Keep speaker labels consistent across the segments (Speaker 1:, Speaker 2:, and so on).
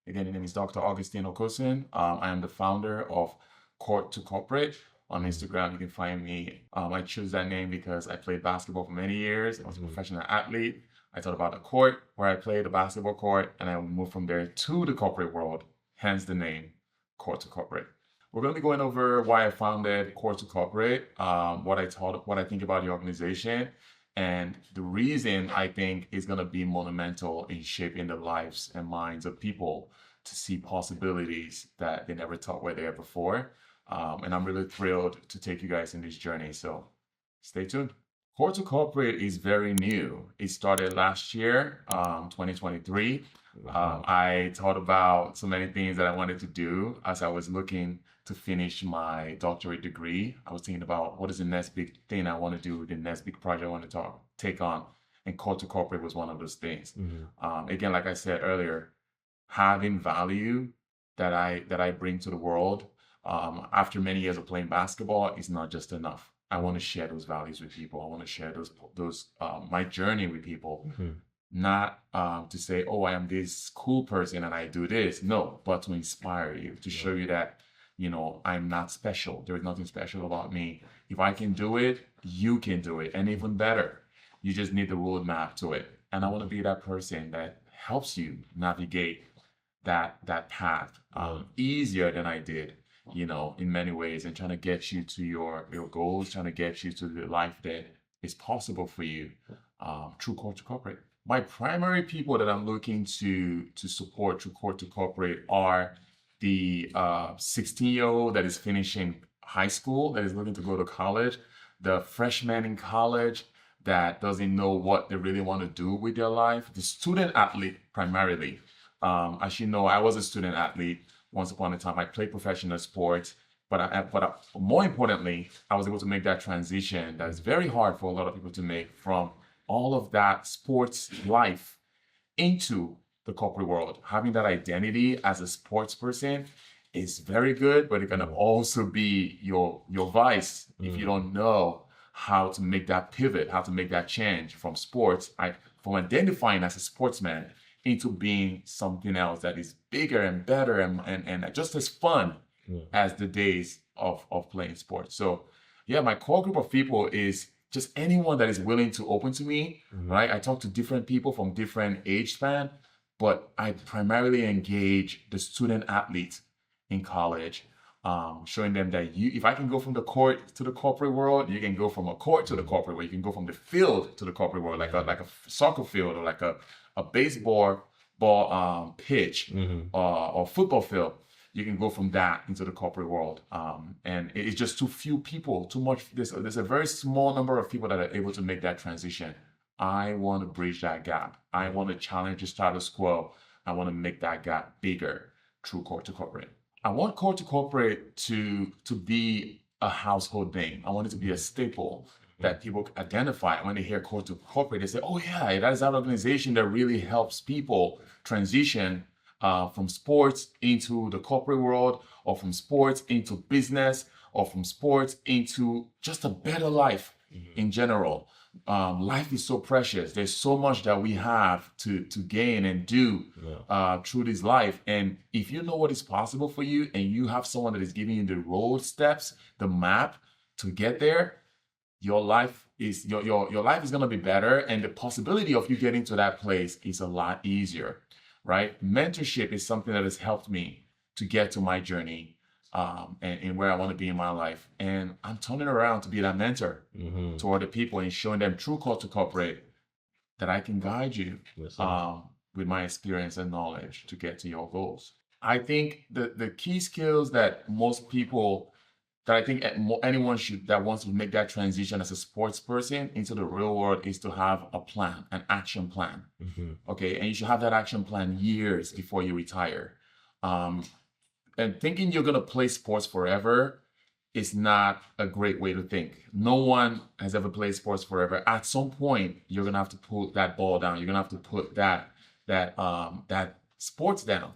Speaker 1: Again, the name is Dr. Augustine Okosun. I am the founder of Court to Corporate. On Instagram, you can find me. I choose that name because I played basketball for many years. I was a professional athlete. I thought about the court where I played, the basketball court, and I moved from there to the corporate world, hence the name Court to Corporate. We're going to be going over why I founded Court to Corporate, what I think about the organization, and the reason I think is going to be monumental in shaping the lives and minds of people to see possibilities that they never thought were there before. And I'm really thrilled to take you guys in this journey. So stay tuned. Court to Corporate is very new. It started last year, 2023. I thought about so many things that I wanted to do as I was looking to finish my doctorate degree. I was thinking about what is the next big thing I want to do, the next big project I want to take on. And Court to Corporate was one of those things. Again, like I said earlier, having value that I bring to the world after many years of playing basketball is not just enough. I want to share those values with people. I want to share those my journey with people. Not to say, oh, I am this cool person and I do this. No, but to inspire you, to show you that, I'm not special. There is nothing special about me. If I can do it, you can do it. And even better, you just need the roadmap to it. And I want to be that person that helps you navigate that path easier than I did, in many ways, and trying to get you to your goals, trying to get you to the life that is possible for you through Court to Corporate. My primary people that I'm looking to support through Court to Corporate are the 16-year-old that is finishing high school, that is looking to go to college, the freshman in college that doesn't know what they really want to do with their life, the student athlete primarily. As you know, I was a student athlete once upon a time. I played professional sports, but more importantly, I was able to make that transition that is very hard for a lot of people to make from all of that sports life into the corporate world. Having that identity as a sports person is very good, but it can also be your vice if you don't know how to make that pivot, how to make that change from sports, from identifying as a sportsman into being something else that is bigger and better and just as fun as the days of playing sports. So yeah, my core group of people is just anyone that is willing to open to me, right? I talk to different people from different age span, but I primarily engage the student athletes in college, showing them that if I can go from the court to the corporate world, you can go from a court to the corporate world. You can go from the field to the corporate world, like a soccer field or like a baseball pitch or football field. You can go from that into the corporate world. And it's just too few people, too much. There's a very small number of people that are able to make that transition. I want to bridge that gap. I want to challenge the status quo. I want to make that gap bigger through Court to Corporate. I want Court to Corporate to be a household name. I want it to be a staple that people identify. When they hear Court to Corporate, they say, oh yeah, that is that organization that really helps people transition from sports into the corporate world, or from sports into business, or from sports into just a better life in general. Life is so precious. There's so much that we have to gain and do through this life. And if you know what is possible for you and you have someone that is giving you the road steps, the map to get there, your life is your life is going to be better, and the possibility of you getting to that place is a lot easier, right? Mentorship is something that has helped me to get to my journey and where I want to be in my life. And I'm turning around to be that mentor to other people and showing them through Court to Corporate that I can guide you with my experience and knowledge to get to your goals. I think the key skills that most people, that I think anyone that wants to make that transition as a sports person into the real world, is to have a plan, an action plan. Okay, and you should have that action plan years before you retire. And thinking you're going to play sports forever is not a great way to think. No one has ever played sports forever. At some point, you're going to have to put that ball down. You're going to have to put that sports down.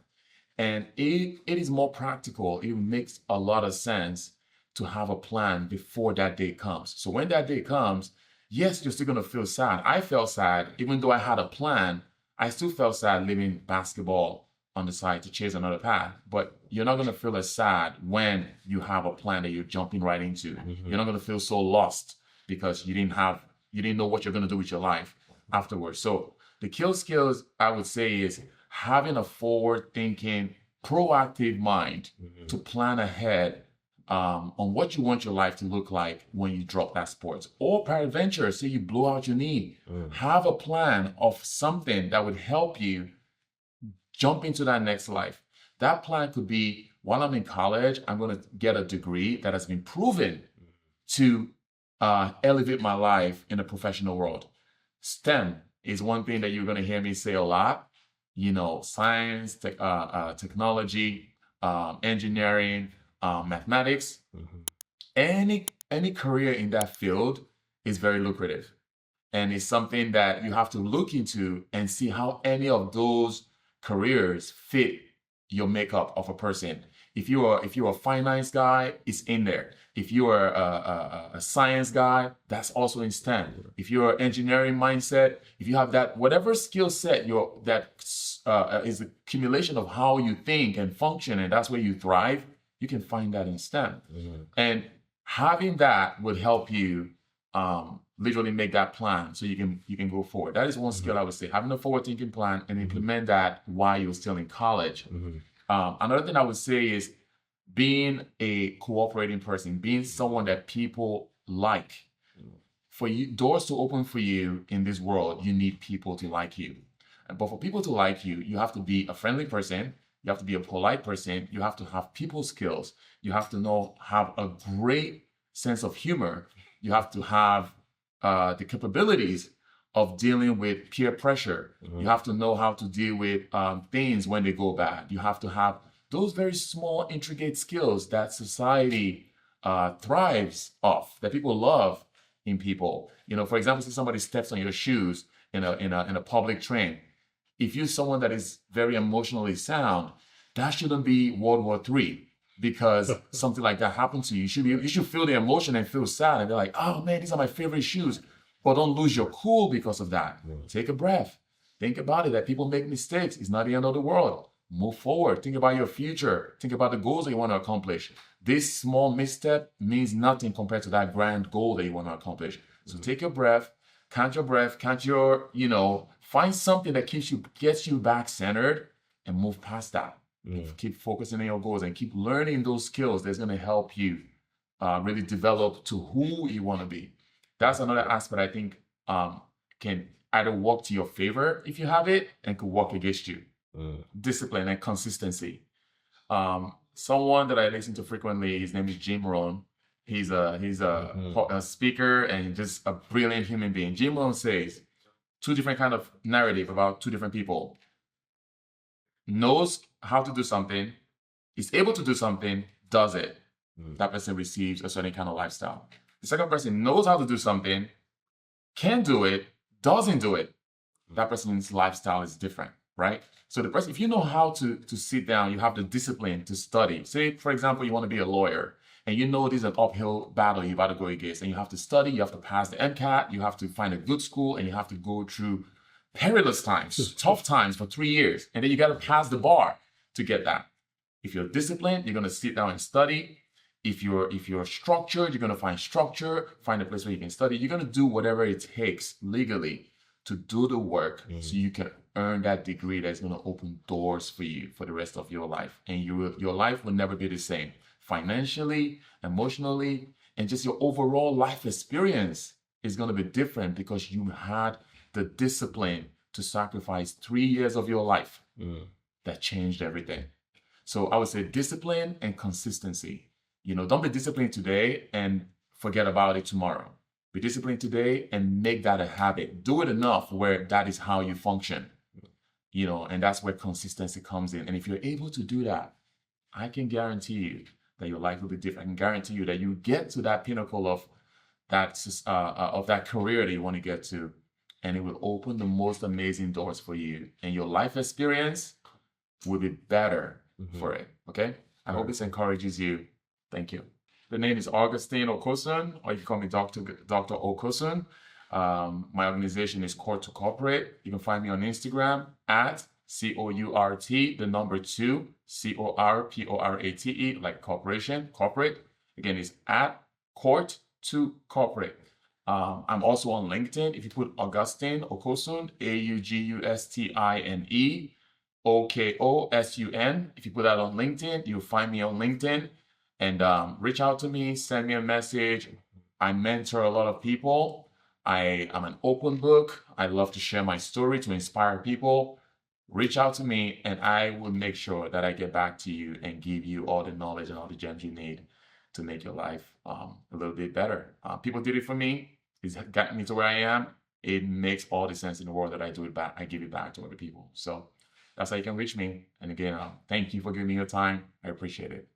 Speaker 1: And it is more practical. It makes a lot of sense to have a plan before that day comes. So when that day comes, yes, you're still going to feel sad. I felt sad. Even though I had a plan, I still felt sad leaving basketball on the side to chase another path, but you're not going to feel as sad when you have a plan that you're jumping right into. You're not going to feel so lost because you didn't know what you're going to do with your life afterwards. So the kill skills, I would say, is having a forward thinking, proactive mind to plan ahead on what you want your life to look like when you drop that sport. Or peradventure, say you blow out your knee, have a plan of something that would help you jump into that next life. That plan could be, while I'm in college, I'm going to get a degree that has been proven to elevate my life in the professional world. STEM is one thing that you're going to hear me say a lot. You know, science, technology, engineering, mathematics. Any career in that field is very lucrative. And it's something that you have to look into and see how any of those careers fit your makeup of a person. If you're a finance guy, it's in there. If you are a science guy, that's also in STEM. If you're an engineering mindset, if you have that, whatever skill set that is the accumulation of how you think and function, and that's where you thrive, you can find that in STEM. And having that would help you literally make that plan so you can go forward. That is one skill I would say, having a forward thinking plan and implement that while you're still in college. Another thing I would say is being a cooperating person, being someone that people like. For you, doors to open for you in this world, you need people to like you. But for people to like you, you have to be a friendly person. You have to be a polite person. You have to have people skills. You have to have a great sense of humor. You have to have the capabilities of dealing with peer pressure. You have to know how to deal with things when they go bad. You have to have those very small, intricate skills that society thrives off, that people love in people. You know, for example, see somebody steps on your shoes in a public train. If you're someone that is very emotionally sound, that shouldn't be World War III, because something like that happened to you. You should feel the emotion and feel sad and be like, oh man, these are my favorite shoes. But don't lose your cool because of that. Take a breath. Think about it, that people make mistakes. It's not the end of the world. Move forward. Think about your future. Think about the goals that you want to accomplish. This small misstep means nothing compared to that grand goal that you want to accomplish. So take your breath, count your, find something that gets you back centered and move past that. Keep focusing on your goals and keep learning those skills that's going to help you really develop to who you want to be. That's another aspect I think can either work to your favor if you have it, and could work against you. Discipline and consistency. Someone that I listen to frequently, his name is Jim Rohn. He's a speaker and just a brilliant human being. Jim Rohn says two different kind of narrative about two different people. Knows how to do something, is able to do something, does it. That person receives a certain kind of lifestyle. The second person knows how to do something, can do it, doesn't do it. That person's lifestyle is different, right? So the person, if you know how to sit down, you have the discipline to study. Say, for example, you want to be a lawyer, and you know this is an uphill battle you got to go against, and you have to study, you have to pass the MCAT, you have to find a good school, and you have to go through perilous times, tough times for 3 years, and then you got to pass the bar to get that. If you're disciplined, you're going to sit down and study. If you're structured, you're going to find structure, find a place where you can study. You're going to do whatever it takes legally to do the work so you can earn that degree that's going to open doors for you for the rest of your life. And your life will never be the same. Financially, emotionally, and just your overall life experience is going to be different because you had the discipline to sacrifice 3 years of your life that changed everything. So I would say discipline and consistency. Don't be disciplined today and forget about it tomorrow. Be disciplined today and make that a habit. Do it enough where that is how you function. And that's where consistency comes in. And if you're able to do that, I can guarantee you that your life will be different. I can guarantee you that you get to that pinnacle of that career that you want to get to, and it will open the most amazing doors for you. And your life experience will be better for it. Okay? I hope this encourages you. Thank you. The name is Augustine Okosun, or you can call me Dr. Okosun. My organization is Court to Corporate. You can find me on Instagram at COURT, the number 2, CORPORATE, like corporation, corporate. Again, it's at Court to Corporate. I'm also on LinkedIn. If you put Augustine Okosun, AUGUSTINE OKOSUN, if you put that on LinkedIn, you'll find me on LinkedIn. And reach out to me, send me a message. I mentor a lot of people. I am an open book. I love to share my story to inspire people. Reach out to me and I will make sure that I get back to you and give you all the knowledge and all the gems you need to make your life a little bit better. People did it for me. It's gotten me to where I am. It makes all the sense in the world that I do it back. I give it back to other people. So that's how you can reach me. And again, thank you for giving me your time. I appreciate it.